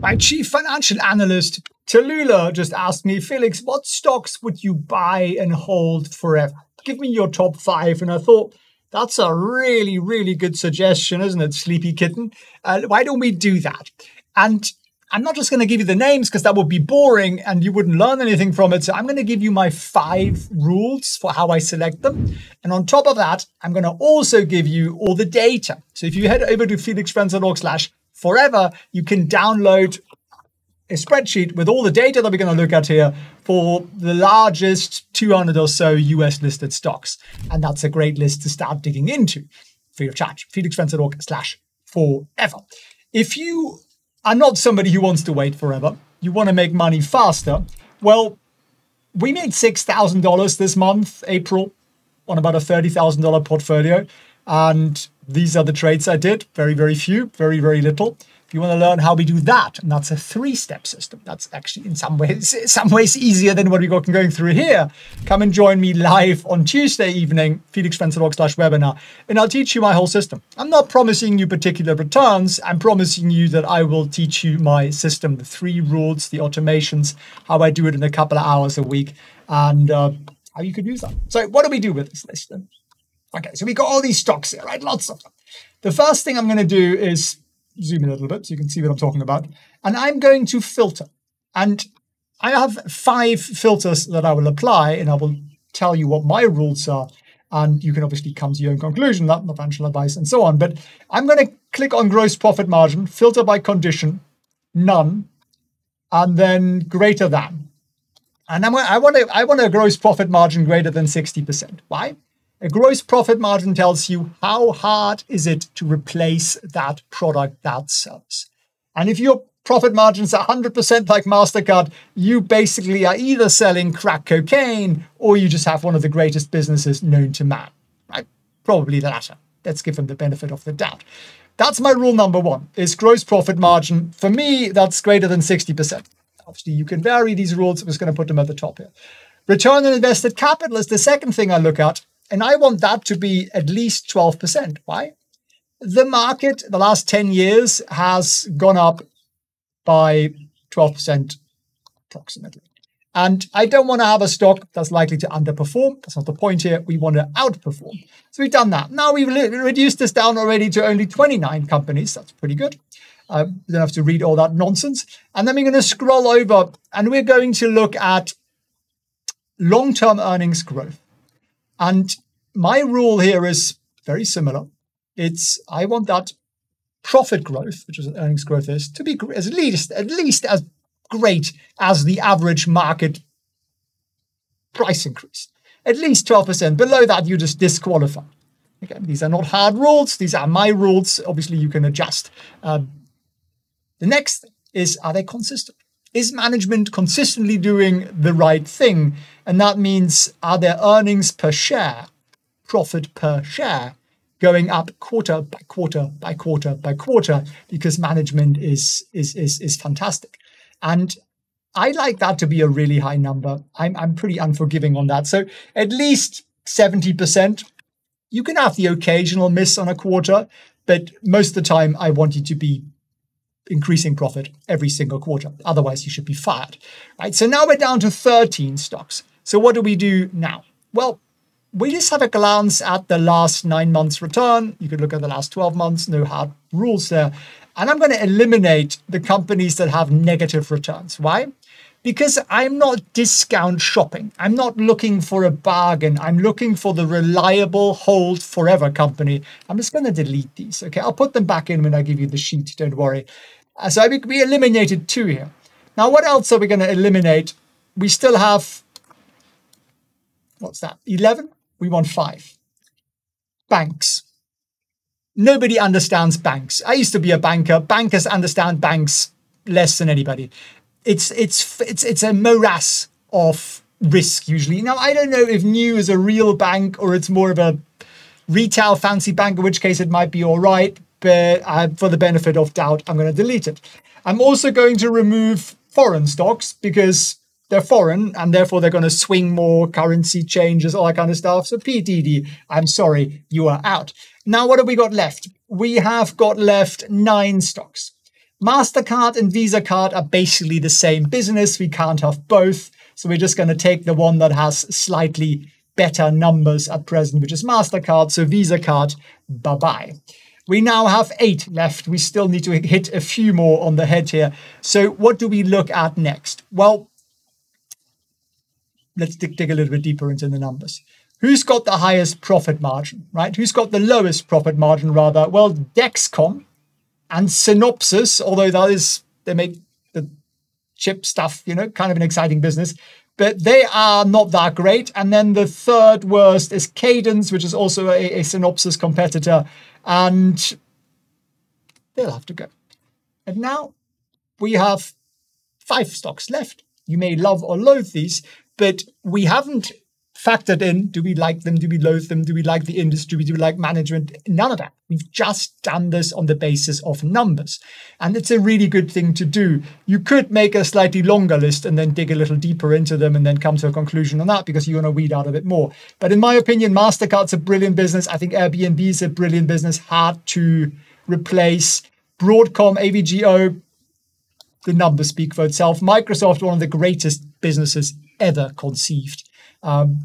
My chief financial analyst, Tallulah, just asked me, Felix, what stocks would you buy and hold forever? Give me your top 5. And I thought, that's a really, really good suggestion, isn't it, Sleepy Kitten? Why don't we do that? And I'm not just going to give you the names because that would be boring and you wouldn't learn anything from it. So I'm going to give you my 5 rules for how I select them. And on top of that, I'm going to also give you all the data. So if you head over to felixfriends.org/forever, you can download a spreadsheet with all the data that we're going to look at here for the largest 200 or so US listed stocks. And that's a great list to start digging into free of charge. felixfriends.org/forever. If you are not somebody who wants to wait forever, you want to make money faster, well, we made $6,000 this month, April, on about a $30,000 portfolio. And these are the trades I did. Very, very few, very, very little. If you want to learn how we do that, and that's a 3-step system. That's actually in some ways easier than what we're going through here. Come and join me live on Tuesday evening, felixfriends.org/webinar, and I'll teach you my whole system. I'm not promising you particular returns. I'm promising you that I will teach you my system, the 3 rules, the automations, how I do it in a couple of hours a week, and how you could use that. So what do we do with this list then? Okay, so we got all these stocks here, right? Lots of them. The first thing I'm going to do is zoom in a little bit so you can see what I'm talking about. And I'm going to filter. And I have 5 filters that I will apply, and I will tell you what my rules are. And you can obviously come to your own conclusion, not financial advice and so on. But I'm going to click on gross profit margin, filter by condition, none, and then greater than. And I want a gross profit margin greater than 60%. Why? A gross profit margin tells you how hard is it to replace that product, that service. And if your profit margins are 100% like MasterCard, you basically are either selling crack cocaine or you just have one of the greatest businesses known to man, right? Probably the latter. Let's give them the benefit of the doubt. That's my rule number 1, is gross profit margin. For me, that's greater than 60%. Obviously, you can vary these rules. I'm just going to put them at the top here. Return on invested capital is the second thing I look at. And I want that to be at least 12%. Why? The market, the last 10 years, has gone up by 12% approximately. And I don't want to have a stock that's likely to underperform. That's not the point here. We want to outperform. So we've done that. Now we've reduced this down already to only 29 companies. That's pretty good. You don't have to read all that nonsense. And then we're going to scroll over and we're going to look at long-term earnings growth. And my rule here is very similar. I want that profit growth, which is what earnings growth is, to be at least as great as the average market price increase. At least 12%. Below that, you just disqualify. Again, these are not hard rules. These are my rules. Obviously, you can adjust. The next thing is, are they consistent? Is management consistently doing the right thing? And that means, are their earnings per share, profit per share, going up quarter by quarter by quarter by quarter because management is fantastic? And I like that to be a really high number. I'm pretty unforgiving on that. So at least 70%. You can have the occasional miss on a quarter, but most of the time I want you to be increasing profit every single quarter. Otherwise, you should be fired, right? So now we're down to 13 stocks. So what do we do now? Well, we just have a glance at the last 9 months return. You could look at the last 12 months, no hard rules there. And I'm going to eliminate the companies that have negative returns. Why? Because I'm not discount shopping. I'm not looking for a bargain. I'm looking for the reliable hold forever company. I'm just going to delete these. Okay, I'll put them back in when I give you the sheet. Don't worry. So we eliminated 2 here. Now, what else are we going to eliminate? We still have, what's that? 11? We want 5. Banks. Nobody understands banks. I used to be a banker. Bankers understand banks less than anybody. It's a morass of risk usually. Now, I don't know if New is a real bank or it's more of a retail fancy bank, in which case it might be all right. But for the benefit of doubt, I'm going to delete it. I'm also going to remove foreign stocks because they're foreign and therefore they're going to swing more, currency changes, all that kind of stuff. So PTD, I'm sorry, you are out. Now, what have we got left? We have got left 9 stocks. MasterCard and Visa card are basically the same business. We can't have both. So we're just going to take the one that has slightly better numbers at present, which is MasterCard. So Visa card, bye-bye. We now have 8 left. We still need to hit a few more on the head here. So what do we look at next? Well, let's dig a little bit deeper into the numbers. Who's got the highest profit margin, right? Who's got the lowest profit margin, rather? Well, Dexcom and Synopsys, although they make the chip stuff, you know, kind of an exciting business, but they are not that great. And then the third worst is Cadence, which is also a Synopsys competitor, and they'll have to go. And now we have 5 stocks left. You may love or loathe these, but we haven't factored in, do we like them? Do we loathe them? Do we like the industry? Do we like management? None of that. We've just done this on the basis of numbers. And it's a really good thing to do. You could make a slightly longer list and then dig a little deeper into them and then come to a conclusion on that because you want to weed out a bit more. But in my opinion, MasterCard's a brilliant business. I think Airbnb is a brilliant business, hard to replace. Broadcom, AVGO, the numbers speak for itself. Microsoft, one of the greatest businesses ever conceived.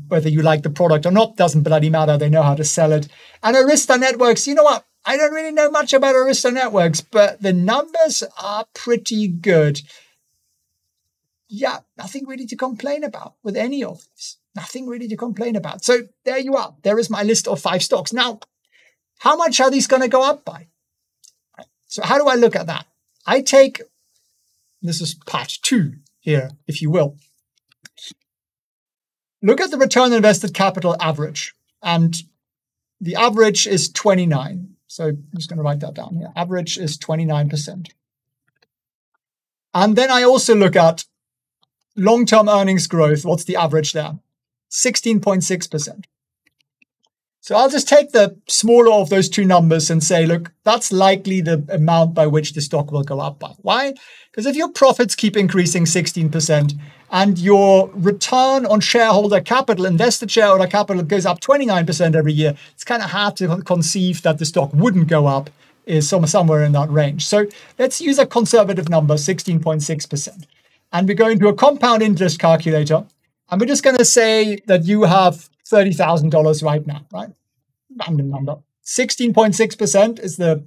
Whether you like the product or not, doesn't bloody matter. They know how to sell it. And Arista Networks, you know what? I don't really know much about Arista Networks, but the numbers are pretty good. Yeah, nothing really to complain about with any of this. Nothing really to complain about. So there you are. There is my list of 5 stocks. Now, how much are these going to go up by? So how do I look at that? I take, this is part 2 here, if you will. Look at the return on invested capital average. And the average is 29. So I'm just going to write that down here. Average is 29%. And then I also look at long-term earnings growth. What's the average there? 16.6%. So I'll just take the smaller of those 2 numbers and say, look, that's likely the amount by which the stock will go up by. Why? Because if your profits keep increasing 16% and your return on shareholder capital, invested shareholder capital, goes up 29% every year, it's kind of hard to conceive that the stock wouldn't go up, is somewhere in that range. So let's use a conservative number, 16.6%. And we go into a compound interest calculator, and we're just going to say that you have $30,000 right now, right? Random number. 16.6% is the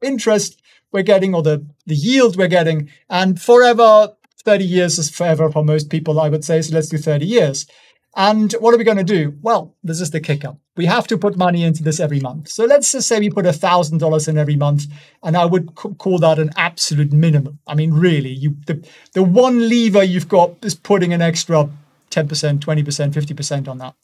interest we're getting, or the yield we're getting. And forever, 30 years is forever for most people, I would say. So let's do 30 years. And what are we going to do? Well, this is the kicker. We have to put money into this every month. So let's just say we put $1,000 in every month, and I would call that an absolute minimum. I mean, really, the one lever you've got is putting an extra 10%, 20%, 50% on that.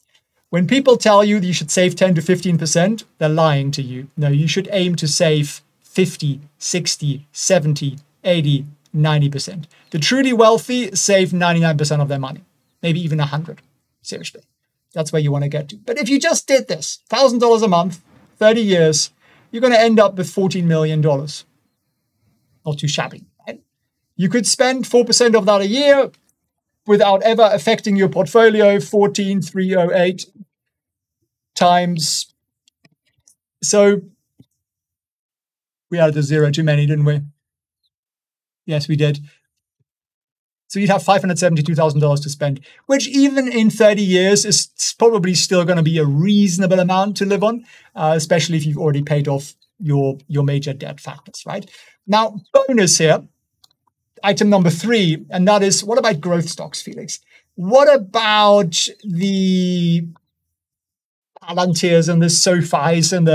When people tell you that you should save 10 to 15%, they're lying to you. No, you should aim to save 50, 60, 70, 80, 90%. The truly wealthy save 99% of their money, maybe even 100. Seriously, that's where you want to get to. But if you just did this, $1,000 a month, 30 years, you're going to end up with $14 million. Not too shabby, right? You could spend 4% of that a year without ever affecting your portfolio. 14,308 times. So we added a 0 too many, didn't we? Yes, we did. So you'd have $572,000 to spend, which even in 30 years is probably still going to be a reasonable amount to live on, especially if you've already paid off your major debt factors, right? Now, bonus here, item number 3, and that is, what about growth stocks, Felix? What about the Palantirs and the SoFis and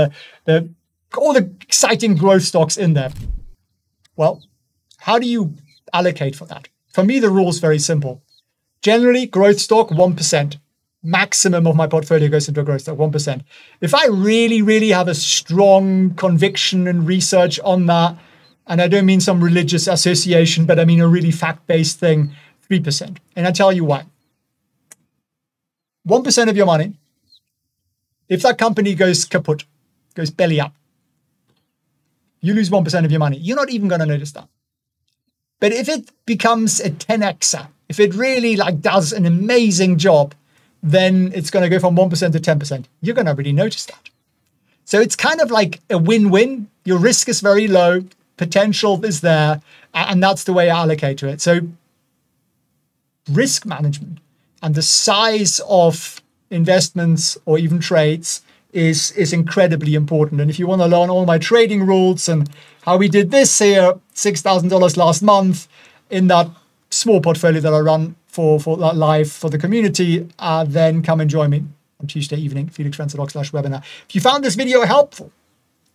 all the exciting growth stocks in there? Well, how do you allocate for that? For me, the rule is very simple. Generally, growth stock, 1%. Maximum of my portfolio goes into a growth stock, 1%. If I really, really have a strong conviction and research on that, and I don't mean some religious association, but I mean a really fact-based thing, 3%. And I tell you why. 1% of your money, if that company goes kaput, goes belly up, you lose 1% of your money. You're not even going to notice that. But if it becomes a 10xer, if it really does an amazing job, then it's going to go from 1% to 10%. You're going to really notice that. So it's kind of like a win-win. Your risk is very low, potential is there, and that's the way I allocate to it. So risk management and the size of investments or even trades is incredibly important. And if you want to learn all my trading rules and how we did this here, $6,000 last month in that small portfolio that I run for live for the community, then come and join me on Tuesday evening, felixrenzelog/webinar. If you found this video helpful,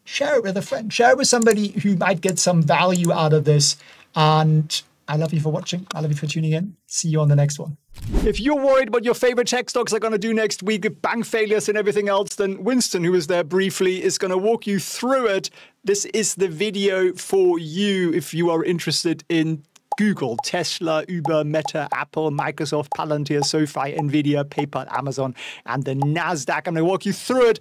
share it with a friend, share it with somebody who might get some value out of this. And I love you for watching. I love you for tuning in. See you on the next one. If you're worried what your favorite tech stocks are going to do next week with bank failures and everything else, then Winston, who was there briefly, is going to walk you through it. This is the video for you if you are interested in Google, Tesla, Uber, Meta, Apple, Microsoft, Palantir, SoFi, Nvidia, PayPal, Amazon, and the NASDAQ. I'm going to walk you through it.